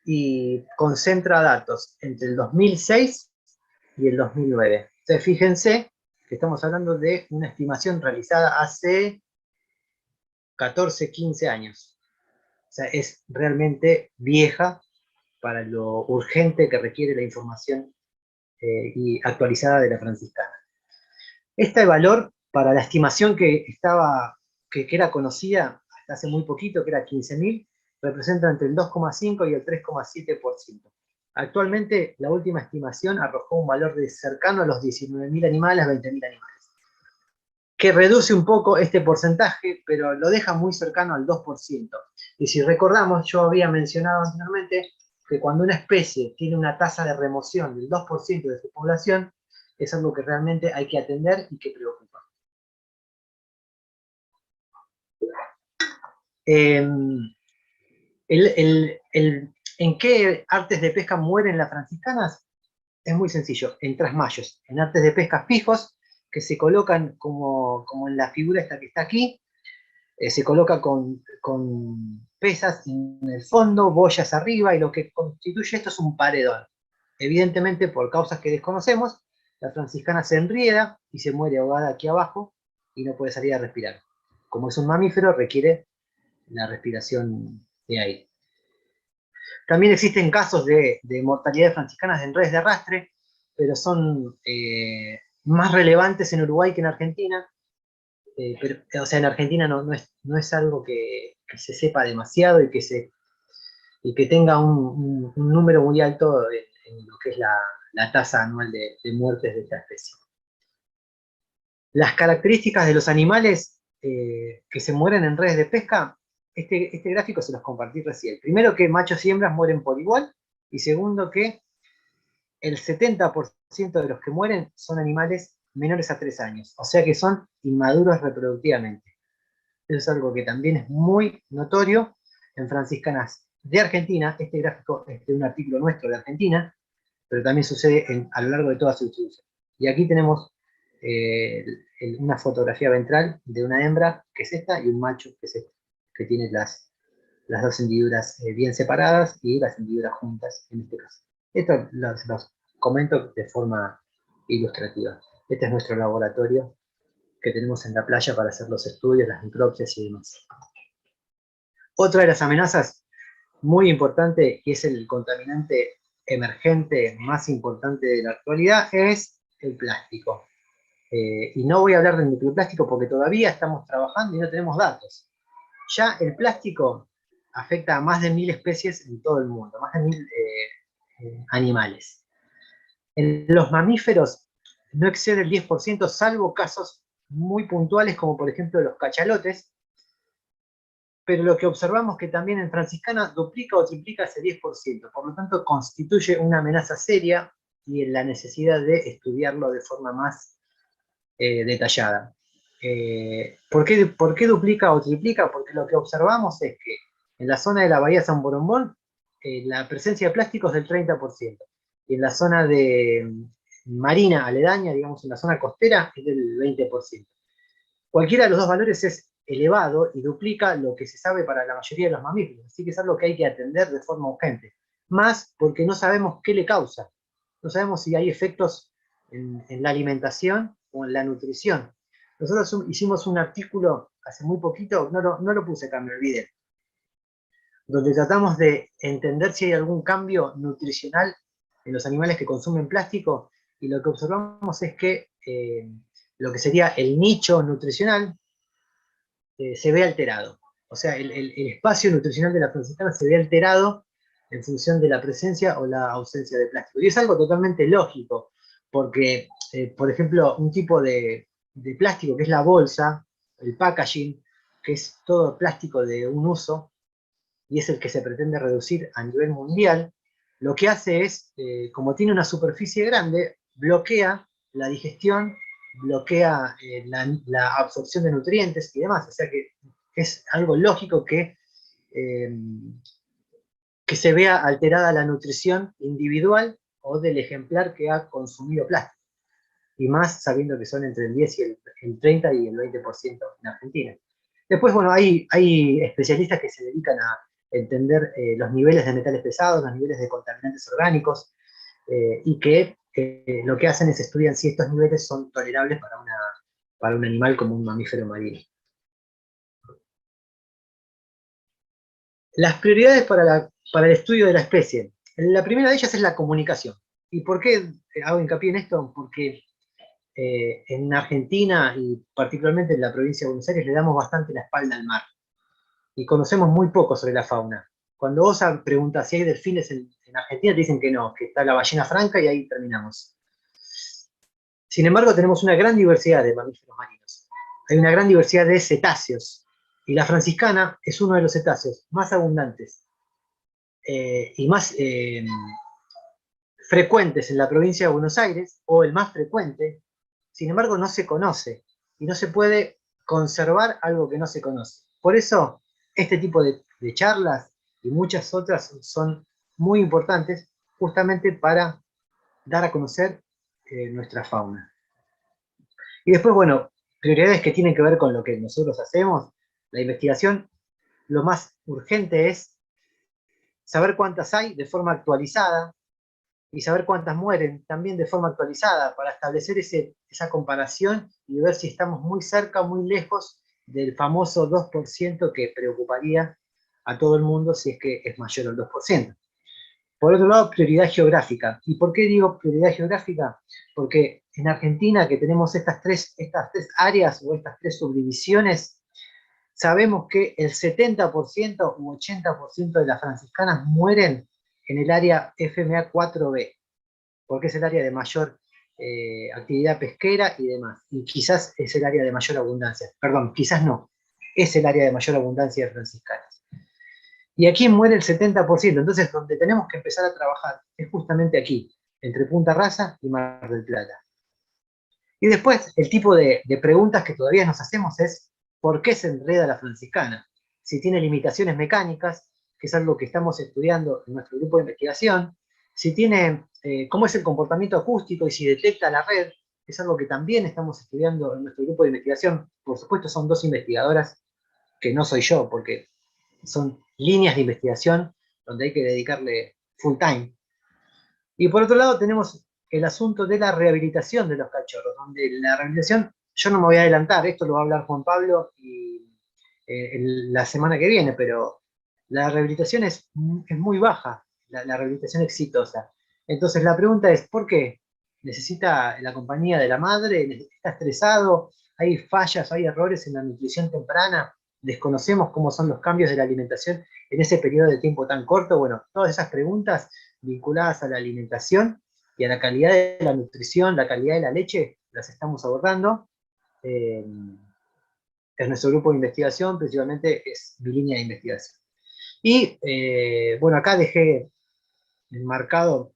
y concentra datos entre el 2006 y el 2009. Entonces, fíjense que estamos hablando de una estimación realizada hace 14, 15 años. O sea, es realmente vieja para lo urgente que requiere la información y actualizada de la franciscana. Este valor, para la estimación que era conocida hasta hace muy poquito, que era 15.000, representa entre el 2,5 y el 3,7%. Actualmente, la última estimación arrojó un valor de cercano a los 19.000 animales, 20.000 animales, que reduce un poco este porcentaje, pero lo deja muy cercano al 2%. Y si recordamos, yo había mencionado anteriormente que cuando una especie tiene una tasa de remoción del 2% de su población, es algo que realmente hay que atender y que preocupa. ¿En qué artes de pesca mueren las franciscanas? Es muy sencillo, en trasmayos, en artes de pesca fijos, que se colocan como en la figura esta que está aquí, se coloca con pesas en el fondo, boyas arriba, y lo que constituye esto es un paredón. Evidentemente, por causas que desconocemos, la franciscana se enrieda y se muere ahogada aquí abajo y no puede salir a respirar. Como es un mamífero, requiere la respiración de aire. También existen casos de mortalidad de franciscanas en redes de arrastre, pero son más relevantes en Uruguay que en Argentina. Pero, o sea, en Argentina no es algo que se sepa demasiado y que tenga un número muy alto en lo que es la tasa anual de muertes de esta especie. Las características de los animales que se mueren en redes de pesca, este gráfico se los compartí recién. Primero, que machos y hembras mueren por igual, y segundo, que el 70% de los que mueren son animales menores a 3 años, o sea que son inmaduros reproductivamente. Eso es algo que también es muy notorio en franciscanas de Argentina. Este gráfico es de un artículo nuestro de Argentina, pero también sucede a lo largo de toda su distribución. Y aquí tenemos una fotografía ventral de una hembra, que es esta, y un macho, que es este, que tiene las dos hendiduras bien separadas y las hendiduras juntas en este caso. Esto los comento de forma ilustrativa. Este es nuestro laboratorio que tenemos en la playa para hacer los estudios, las micropsias y demás. Otra de las amenazas muy importante, y es el contaminante emergente más importante de la actualidad, es el plástico. Y no voy a hablar del microplástico porque todavía estamos trabajando y no tenemos datos. Ya el plástico afecta a más de 1000 especies en todo el mundo, más de 1000 animales. En los mamíferos no excede el 10%, salvo casos muy puntuales como por ejemplo los cachalotes, pero lo que observamos es que también en franciscana duplica o triplica ese 10%, por lo tanto constituye una amenaza seria y en la necesidad de estudiarlo de forma más detallada. ¿Por qué duplica o triplica? Porque lo que observamos es que en la zona de la bahía San Borondón la presencia de plástico es del 30%, y en la zona de marina aledaña, digamos en la zona costera, es del 20%. Cualquiera de los dos valores es elevado y duplica lo que se sabe para la mayoría de los mamíferos, así que es algo que hay que atender de forma urgente. Más porque no sabemos qué le causa, no sabemos si hay efectos en la alimentación o en la nutrición. Nosotros hicimos un artículo hace muy poquito, no lo puse acá, me olvidé, donde tratamos de entender si hay algún cambio nutricional en los animales que consumen plástico, y lo que observamos es que lo que sería el nicho nutricional se ve alterado. O sea, el espacio nutricional de la franciscana se ve alterado en función de la presencia o la ausencia de plástico. Y es algo totalmente lógico, porque, por ejemplo, un tipo de plástico que es la bolsa, el packaging, que es todo plástico de un uso, y es el que se pretende reducir a nivel mundial, lo que hace es, como tiene una superficie grande, bloquea la digestión, bloquea la absorción de nutrientes y demás. O sea que es algo lógico que se vea alterada la nutrición individual o del ejemplar que ha consumido plástico. Y más sabiendo que son entre el 10 y el 30 y el 20% en Argentina. Después, bueno, hay especialistas que se dedican a entender los niveles de metales pesados, los niveles de contaminantes orgánicos, y que lo que hacen es estudiar si estos niveles son tolerables para un animal como un mamífero marino. Las prioridades para el estudio de la especie. La primera de ellas es la comunicación. ¿Y por qué hago hincapié en esto? Porque en Argentina y particularmente en la provincia de Buenos Aires le damos bastante la espalda al mar y conocemos muy poco sobre la fauna. Cuando vos preguntas si hay delfines en Argentina, te dicen que no, que está la ballena franca y ahí terminamos. Sin embargo, tenemos una gran diversidad de mamíferos marinos. Hay una gran diversidad de cetáceos, y la franciscana es uno de los cetáceos más abundantes y más frecuentes en la provincia de Buenos Aires, o el más frecuente. Sin embargo, no se conoce y no se puede conservar algo que no se conoce. Por eso, este tipo de charlas y muchas otras son muy importantes justamente para dar a conocer nuestra fauna. Y después, bueno, prioridades que tienen que ver con lo que nosotros hacemos. La investigación, lo más urgente es saber cuántas hay de forma actualizada, y saber cuántas mueren, también de forma actualizada, para establecer esa comparación y ver si estamos muy cerca o muy lejos del famoso 2% que preocuparía a todo el mundo si es que es mayor al 2%. Por otro lado, prioridad geográfica. ¿Y por qué digo prioridad geográfica? Porque en Argentina, que tenemos estas tres áreas o estas tres subdivisiones, sabemos que el 70% u 80% de las franciscanas mueren en el área FMA 4B, porque es el área de mayor actividad pesquera y demás. Y quizás es el área de mayor abundancia. Perdón, quizás no. Es el área de mayor abundancia de franciscanas. Y aquí muere el 70%. Entonces, donde tenemos que empezar a trabajar es justamente aquí, entre Punta Rasa y Mar del Plata. Y después, el tipo de preguntas que todavía nos hacemos es, ¿por qué se enreda la franciscana? Si tiene limitaciones mecánicas, que es algo que estamos estudiando en nuestro grupo de investigación, si tiene, cómo es el comportamiento acústico y si detecta la red, es algo que también estamos estudiando en nuestro grupo de investigación. Por supuesto, son dos investigadoras que no soy yo, porque son líneas de investigación donde hay que dedicarle full time. Y por otro lado tenemos el asunto de la rehabilitación de los cachorros, donde la rehabilitación, yo no me voy a adelantar, esto lo va a hablar Juan Pablo la semana que viene, pero la rehabilitación es muy baja, la rehabilitación exitosa. Entonces la pregunta es, ¿por qué? ¿Necesita la compañía de la madre? ¿Está estresado? ¿Hay fallas, hay errores en la nutrición temprana? ¿Desconocemos cómo son los cambios de la alimentación en ese periodo de tiempo tan corto? Bueno, todas esas preguntas vinculadas a la alimentación y a la calidad de la nutrición, la calidad de la leche, las estamos abordando. Es nuestro grupo de investigación, principalmente es mi línea de investigación. Y bueno, acá dejé enmarcado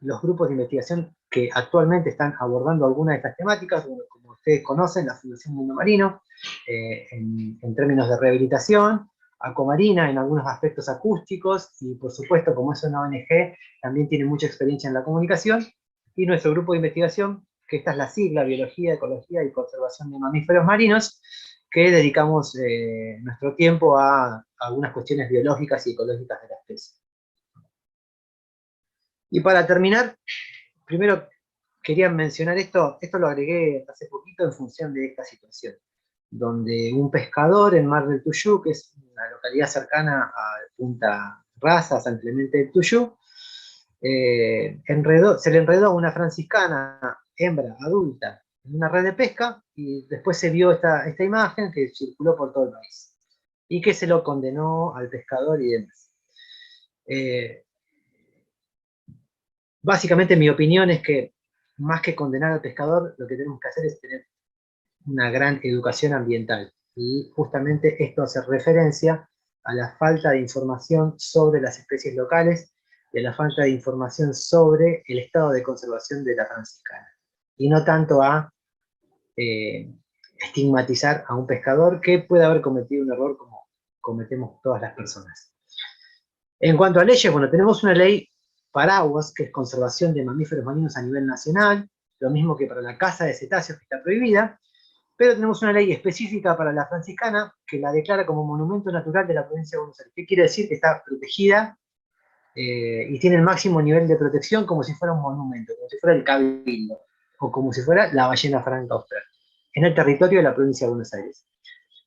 los grupos de investigación que actualmente están abordando algunas de estas temáticas, como ustedes conocen, la Fundación Mundo Marino, en términos de rehabilitación, Acomarina en algunos aspectos acústicos, y por supuesto, como es una ONG, también tiene mucha experiencia en la comunicación, y nuestro grupo de investigación, que esta es la sigla, Biología, Ecología y Conservación de Mamíferos Marinos, que dedicamos nuestro tiempo a algunas cuestiones biológicas y ecológicas de la especie. Y para terminar, primero quería mencionar esto lo agregué hace poquito en función de esta situación, donde un pescador en Mar del Tuyú, que es una localidad cercana a Punta Rasa, San Clemente del Tuyú, se le enredó a una franciscana hembra adulta en una red de pesca y después se vio esta imagen que circuló por todo el país y que se lo condenó al pescador y demás. Básicamente mi opinión es que más que condenar al pescador, lo que tenemos que hacer es tener una gran educación ambiental. Y justamente esto hace referencia a la falta de información sobre las especies locales y a la falta de información sobre el estado de conservación de la franciscana. Y no tanto a estigmatizar a un pescador que puede haber cometido un error como cometemos todas las personas. En cuanto a leyes, bueno, tenemos una ley paraguas, que es conservación de mamíferos marinos a nivel nacional, lo mismo que para la caza de cetáceos, que está prohibida, pero tenemos una ley específica para la franciscana que la declara como monumento natural de la provincia de Buenos Aires. ¿Qué quiere decir? Que está protegida y tiene el máximo nivel de protección como si fuera un monumento, como si fuera el Cabildo, o como si fuera la ballena franca austral, en el territorio de la provincia de Buenos Aires.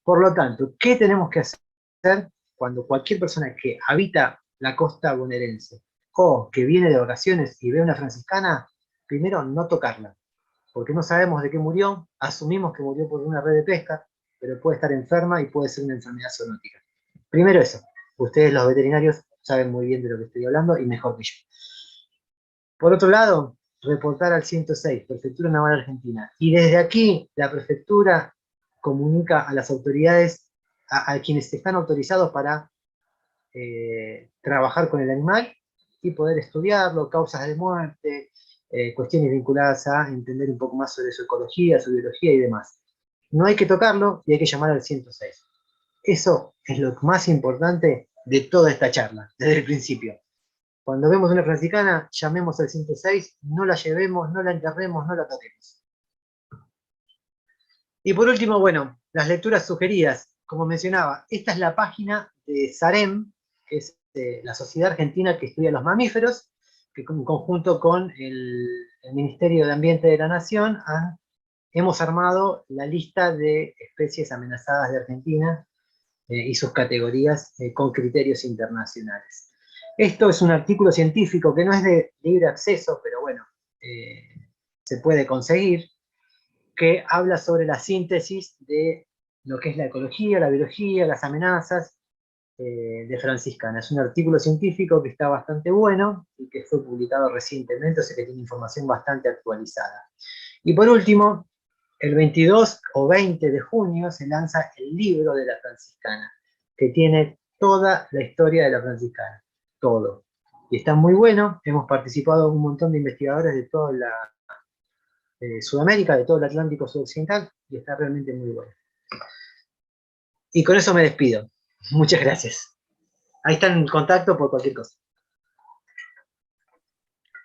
Por lo tanto, ¿qué tenemos que hacer cuando cualquier persona que habita la costa bonaerense o que viene de vacaciones y ve una franciscana? Primero, no tocarla, porque no sabemos de qué murió, asumimos que murió por una red de pesca, pero puede estar enferma y puede ser una enfermedad zoonótica. Primero eso, ustedes los veterinarios saben muy bien de lo que estoy hablando y mejor que yo. Por otro lado, reportar al 106, Prefectura Naval Argentina. Y desde aquí, la prefectura comunica a las autoridades, a quienes están autorizados para trabajar con el animal y poder estudiarlo, causas de muerte, cuestiones vinculadas a entender un poco más sobre su ecología, su biología y demás. No hay que tocarlo y hay que llamar al 106. Eso es lo más importante de toda esta charla, desde el principio. Cuando vemos una franciscana, llamemos al 106, no la llevemos, no la enterremos, no la toquemos. Y por último, bueno, las lecturas sugeridas. Como mencionaba, esta es la página de SAREM, que es la Sociedad Argentina que estudia los mamíferos, que en conjunto con el Ministerio de Ambiente de la Nación hemos armado la lista de especies amenazadas de Argentina y sus categorías con criterios internacionales. Esto es un artículo científico que no es de libre acceso, pero bueno, se puede conseguir, que habla sobre la síntesis de lo que es la ecología, la biología, las amenazas de franciscana. Es un artículo científico que está bastante bueno y que fue publicado recientemente, o sea que tiene información bastante actualizada. Y por último, el 22 o 20 de junio se lanza el libro de la franciscana, que tiene toda la historia de la franciscana, todo. Y está muy bueno, hemos participado un montón de investigadores de toda Sudamérica, de todo el Atlántico Sudoccidental, y está realmente muy bueno. Y con eso me despido. Muchas gracias. Ahí están en contacto por cualquier cosa.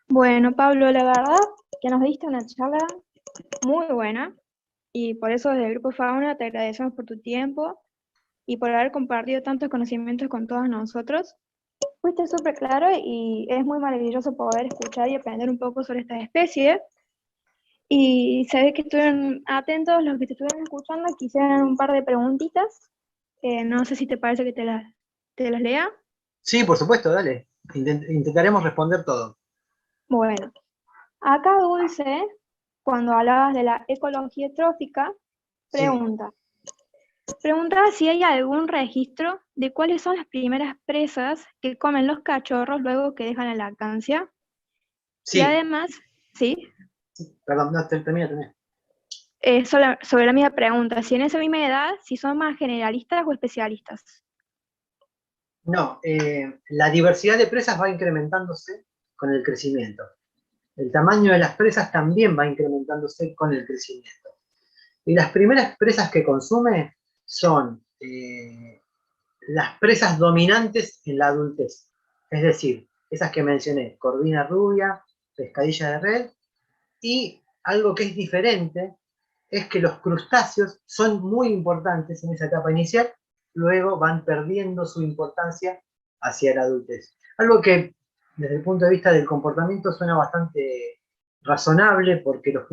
Bueno, Pablo, la verdad que nos diste una charla muy buena y por eso desde el Grupo Fauna te agradecemos por tu tiempo y por haber compartido tantos conocimientos con todos nosotros. Fuiste súper claro y es muy maravilloso poder escuchar y aprender un poco sobre estas especies. Y se ve que estuvieron atentos los que te estuvieron escuchando, quisieran un par de preguntitas. No sé si te parece que te las lea. Sí, por supuesto, dale. Intentaremos responder todo. Bueno, acá Dulce, cuando hablabas de la ecología trófica, Sí. preguntaba si hay algún registro de cuáles son las primeras presas que comen los cachorros luego que dejan la lactancia. Sí. Y además, ¿sí? Perdón, no, termina. Sobre la misma pregunta, si en esa misma edad, si son más generalistas o especialistas. No, la diversidad de presas va incrementándose con el crecimiento. El tamaño de las presas también va incrementándose con el crecimiento. Y las primeras presas que consume son las presas dominantes en la adultez. Es decir, esas que mencioné, corvina rubia, pescadilla de red, y algo que es diferente es que los crustáceos son muy importantes en esa etapa inicial, luego van perdiendo su importancia hacia la adultez. Algo que desde el punto de vista del comportamiento suena bastante razonable, porque los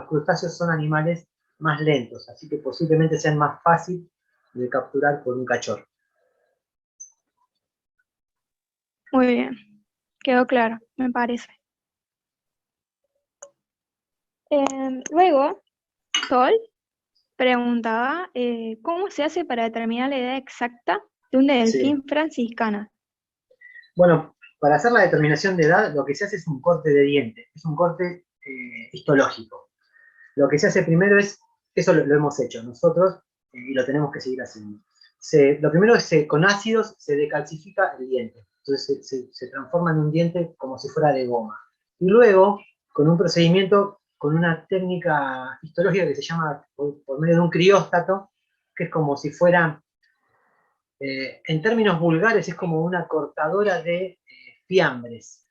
crustáceos son animales más lentos, así que posiblemente sean más fáciles de capturar por un cachorro. Muy bien, quedó claro, me parece. Luego, Sol preguntaba ¿cómo se hace para determinar la edad exacta de un delfín franciscana? Bueno, para hacer la determinación de edad, lo que se hace es un corte de diente, es un corte histológico. Lo que se hace primero es, eso lo hemos hecho nosotros y lo tenemos que seguir haciendo. Lo primero es que con ácidos se decalcifica el diente, entonces se transforma en un diente como si fuera de goma. Y luego, con un procedimiento, con una técnica histológica que se llama por medio de un crióstato, que es como si fuera, en términos vulgares, es como una cortadora de fiambres.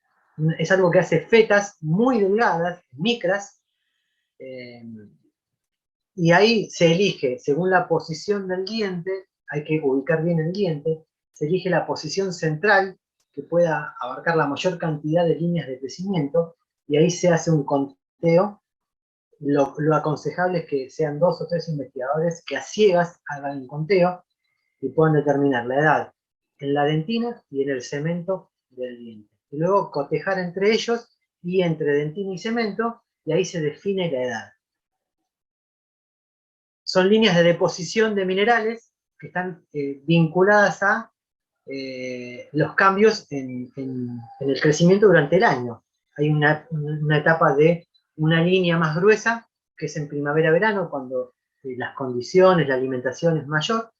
Es algo que hace fetas muy delgadas, micras, y ahí se elige, según la posición del diente, hay que ubicar bien el diente, se elige la posición central que pueda abarcar la mayor cantidad de líneas de crecimiento, y ahí se hace un conteo. Lo aconsejable es que sean 2 o 3 investigadores que a ciegas hagan un conteo y puedan determinar la edad en la dentina y en el cemento del diente. Y luego cotejar entre ellos y entre dentina y cemento, y ahí se define la edad. Son líneas de deposición de minerales que están vinculadas a los cambios en el crecimiento durante el año. Hay una etapa de una línea más gruesa, que es en primavera-verano, cuando las condiciones, la alimentación es mayor,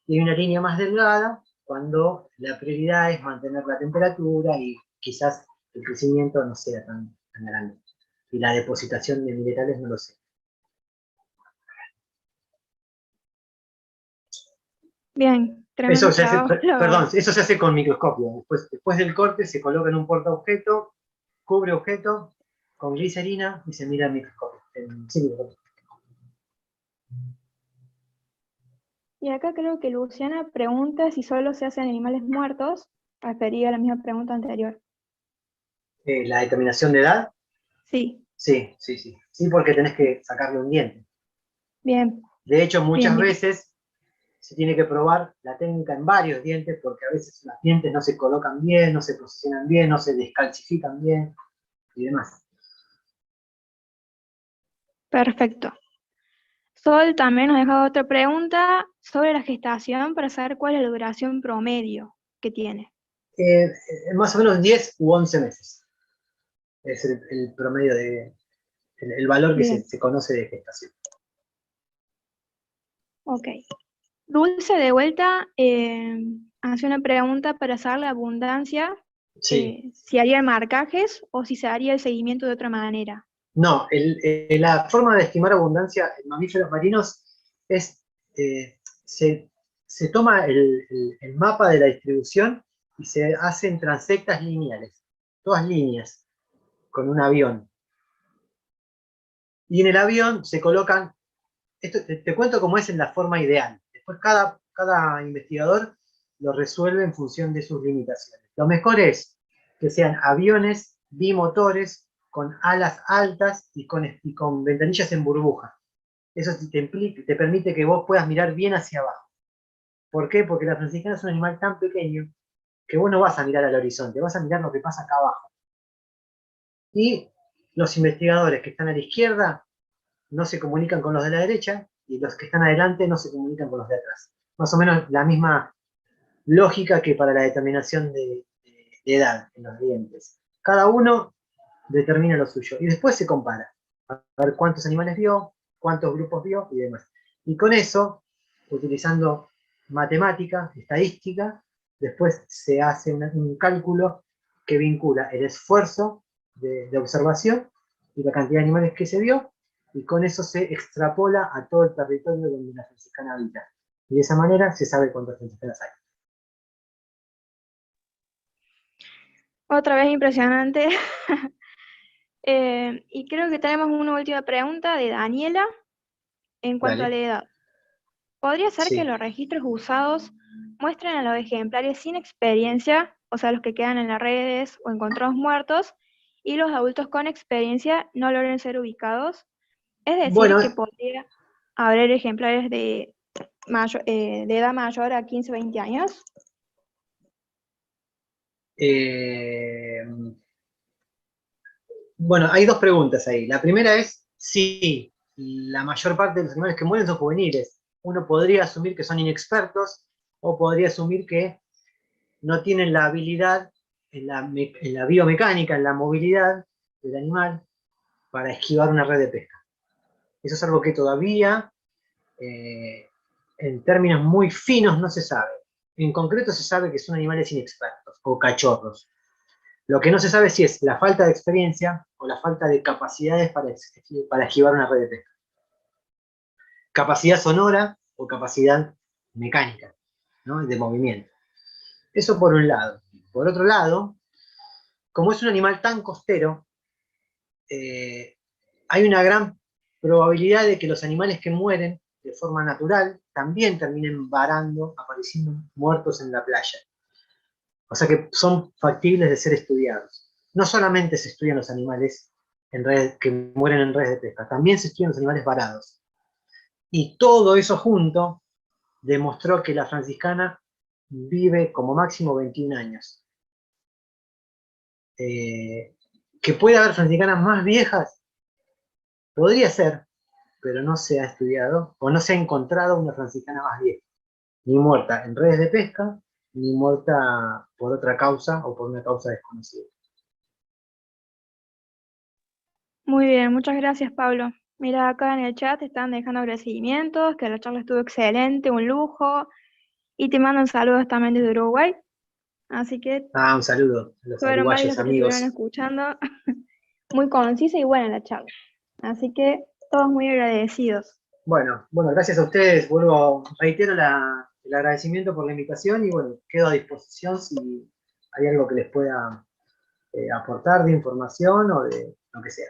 y hay una línea más delgada, cuando la prioridad es mantener la temperatura y quizás el crecimiento no sea tan grande. Y la depositación de minerales no lo sé. Bien, tremendo Eso se hace, trabajo. perdón, eso se hace con microscopio. Después del corte se coloca en un portaobjeto, cubre objeto con glicerina y se mira el microscopio. Y acá creo que Luciana pregunta si solo se hacen animales muertos, referida a la misma pregunta anterior. La determinación de edad, Sí, sí, sí, sí. Sí, porque tenés que sacarle un diente. bien, De hecho, bien, muchas bien. veces se tiene que probar la técnica en varios dientes, porque a veces los dientes no se colocan bien, no se posicionan bien, no se descalcifican bien y demás. Perfecto. Sol también nos deja otra pregunta sobre la gestación para saber cuál es la duración promedio que tiene. Más o menos 10 u 11 meses es el promedio el valor que Bien, se conoce de gestación. ok. Dulce de vuelta hace una pregunta para saber la abundancia, Sí. si haría marcajes o si se haría el seguimiento de otra manera. No, la forma de estimar abundancia en mamíferos marinos es, eh, se, se toma el mapa de la distribución y se hacen transectas lineales, todas líneas, con un avión. Y en el avión se colocan, esto te cuento cómo es en la forma ideal. Después cada investigador lo resuelve en función de sus limitaciones. Lo mejor es que sean aviones bimotores con alas altas y con ventanillas en burbuja. Eso te permite que vos puedas mirar bien hacia abajo. ¿Por qué? Porque la franciscana es un animal tan pequeño que vos no vas a mirar al horizonte, vas a mirar lo que pasa acá abajo. Y los investigadores que están a la izquierda no se comunican con los de la derecha y los que están adelante no se comunican con los de atrás. Más o menos la misma lógica que para la determinación de edad en los dientes. Cada uno determina lo suyo y después se compara. A ver cuántos animales vio, cuántos grupos vio y demás. Y con eso, utilizando matemática, estadística, después se hace un cálculo que vincula el esfuerzo de observación y la cantidad de animales que se vio, y con eso se extrapola a todo el territorio donde la franciscana habita. Y de esa manera se sabe cuántas franciscanas hay. Otra vez impresionante. Y creo que tenemos una última pregunta de Daniela en cuanto a la Dale. edad. ¿Podría ser que Sí. los registros usados muestren a los ejemplares sin experiencia, o sea, los que quedan en las redes o encontrados muertos, y los adultos con experiencia no logren ser ubicados? Es decir, que Bueno, podría haber ejemplares de edad mayor a 15 o 20 años. eh, bueno, hay dos preguntas ahí. La primera es, sí, la mayor parte de los animales que mueren son juveniles. Uno podría asumir que son inexpertos o podría asumir que no tienen la habilidad en la biomecánica, en la movilidad del animal para esquivar una red de pesca. Eso es algo que todavía, eh, en términos muy finos, no se sabe. En concreto se sabe que son animales inexpertos o cachorros. Lo que no se sabe si es la falta de experiencia o la falta de capacidades para esquivar una red de pesca. Capacidad sonora o capacidad mecánica, ¿no? De movimiento. Eso por un lado. Por otro lado, como es un animal tan costero, hay una gran probabilidad de que los animales que mueren de forma natural también terminen varando, apareciendo muertos en la playa. O sea que son factibles de ser estudiados. No solamente se estudian los animales que mueren en redes de pesca, también se estudian los animales varados. Y todo eso junto demostró que la franciscana vive como máximo 21 años. Que puede haber franciscanas más viejas, podría ser, pero no se ha estudiado o no se ha encontrado una franciscana más vieja, ni muerta en redes de pesca, ni muerta por otra causa o por una causa desconocida. Muy bien, muchas gracias, Pablo. Mira, acá en el chat te están dejando agradecimientos, que la charla estuvo excelente, un lujo, y te mandan saludos también desde Uruguay. Así que Ah, un saludo a los fueron varios los uruguayos que te estuvieron amigos. escuchando. Muy concisa y buena la charla. Así que todos muy agradecidos. Bueno, gracias a ustedes. Reitero el agradecimiento por la invitación y bueno, quedo a disposición si hay algo que les pueda aportar de información o de lo que sea.